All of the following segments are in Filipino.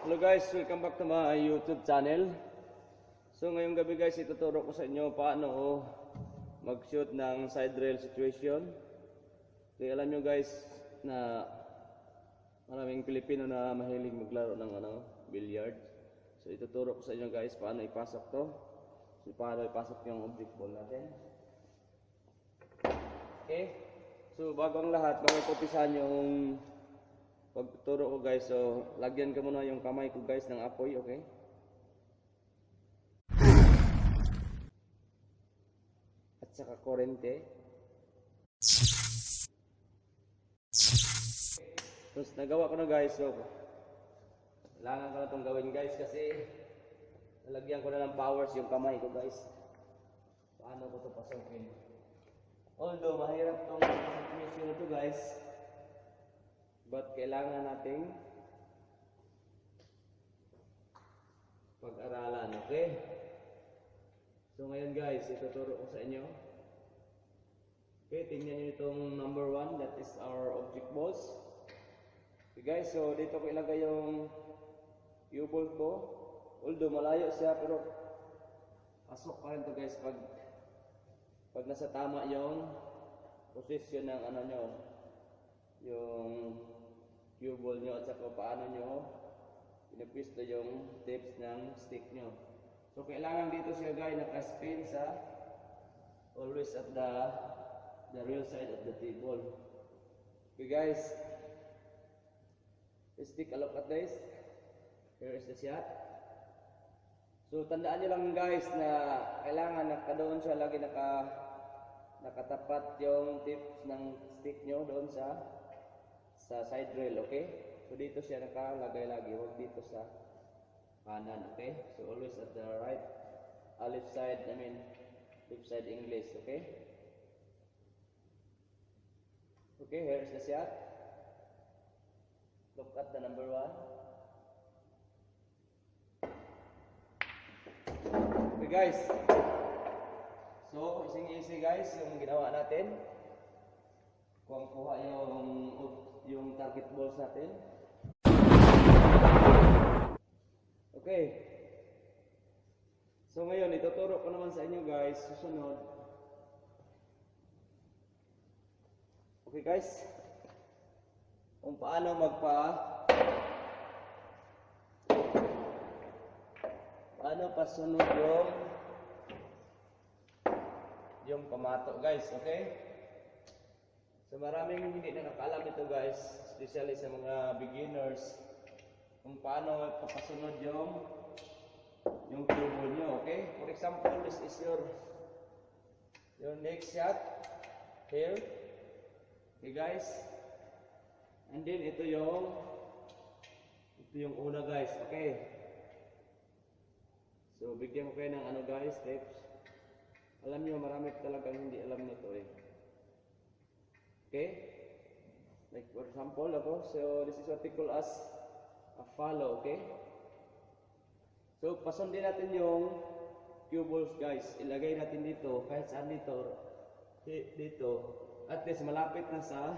Hello guys, welcome back to my YouTube channel. So ngayong gabi guys, ituturo ko sa inyo paano mag-shoot ng side rail situation. Kaya alam nyo guys na maraming Pilipino na mahilig maglaro ng billiard. So ituturo ko sa inyo guys paano ipasok to. So paano ipasok yung object ball natin. Okay. So bago ang lahat, bago ko umpisahan yung pagtuturo ko guys, so lagyan ko muna yung kamay ko guys ng apoy, okay? At saka kurente. Tapos nagawa ko na guys, so kailangan ko na itong gawin guys kasi nalagyan ko na ng powers yung kamay ko guys. Paano ko ito pasokin? Although mahirap itong situation na ito guys, but kailangan nating pag-aralan, okay? So ngayon guys, ituturo ko sa inyo. Okay, tingnan nyo itong number 1, that is our object balls. Okay guys, so dito ko ilagay yung cue ball ko. Although malayo siya, pero pasok pa rin to guys pag nasa tama yung position ng nyo, yung cue ball nyo, at saka paano nyo pinapwisto yung tips ng stick nyo. So kailangan dito siya guys naka-spin sa always at the real side of the table. Okay guys, let's take a look at this. Here is the shot. So tandaan nyo lang guys na kailangan nakadoon siya lagi nakatapat yung tips ng stick nyo doon sa side rail, okay? So dito siya nakalagay lagi, huwag dito sa kanan, okay? So always at the right, left side English, okay? Okay, here's the shot. Look at the number 1. Okay guys, so easy guys yung ginawa natin. Kuha yung target balls natin. Okay. So ngayon ituturo ko naman sa inyo guys susunod. Okay guys, kung paano pasunod yung pamato guys, okay? So maraming hindi na nakaalam ito guys, especially sa mga beginners, kung paano papasunod yung cue ball nyo, okay? For example, this is your next shot here, okay guys? And then ito yung una guys, okay? So bigyan ko kayo ng guys, tips. Alam nyo, marami talagang hindi alam nito eh. Okay? Like for example, so this is what we call as a follow, okay? So pasundin natin yung cue balls guys. Ilagay natin dito, kahit saan dito. At least malapit na sa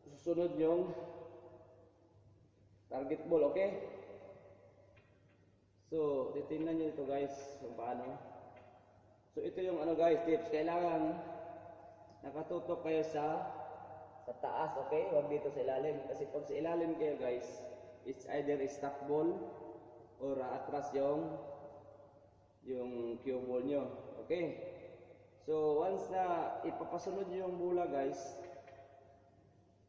susunod yung target ball, okay? So titingnan nyo ito guys kung paano. So ito yung guys, tips. Kailangan nakatutok kayo sa taas, okay? Huwag dito sa ilalim. Kasi pag sa ilalim kayo guys, it's either stop ball or atras yung cue ball nyo, okay? So once na ipapasunod nyo yung bola guys,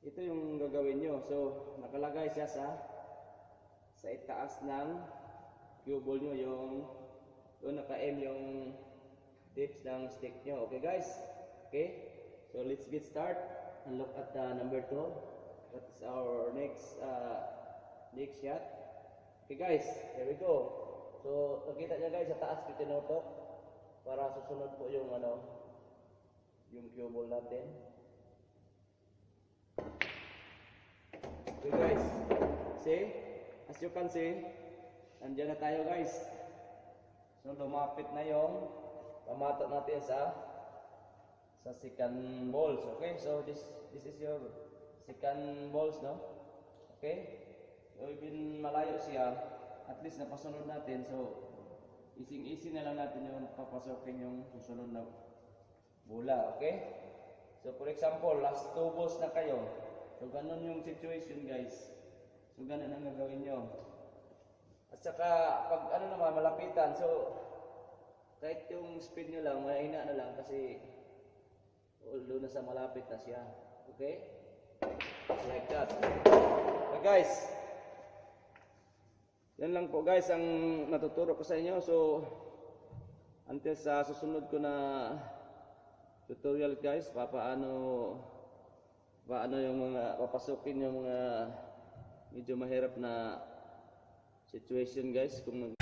ito yung gagawin nyo. So nakalagay siya sa itaas ng cue ball nyo, doon naka-aim yung tips ng stick nyo, okay guys? Okay? So let's get start and look at number 2. That is our next shot. Okay guys, here we go. So nakita nyo guys, sa taas ko tinutok para susunod po yung cue ball natin. Okay guys, see? As you can see, nandiyan na tayo guys. So lumapit na yung pamato natin sa second balls, okay? So this is your second balls, no? Okay? So even malayo siya, at least napasunod natin. So ising-easy na lang natin yung papasokin yung susunod na bola, okay? So for example, last 2 balls na kayo. So ganun yung situation guys. So ganun ang gagawin nyo. At saka pag ano naman malapitan, so kahit yung speed nyo lang, mahina na lang kasi although nasa malapit na siya. Okay? Just like that. Okay guys. Yan lang po guys ang natuturo ko sa inyo. So until sa susunod ko na tutorial guys, paano yung mga papasukin yung mga medyo mahirap na situation guys kung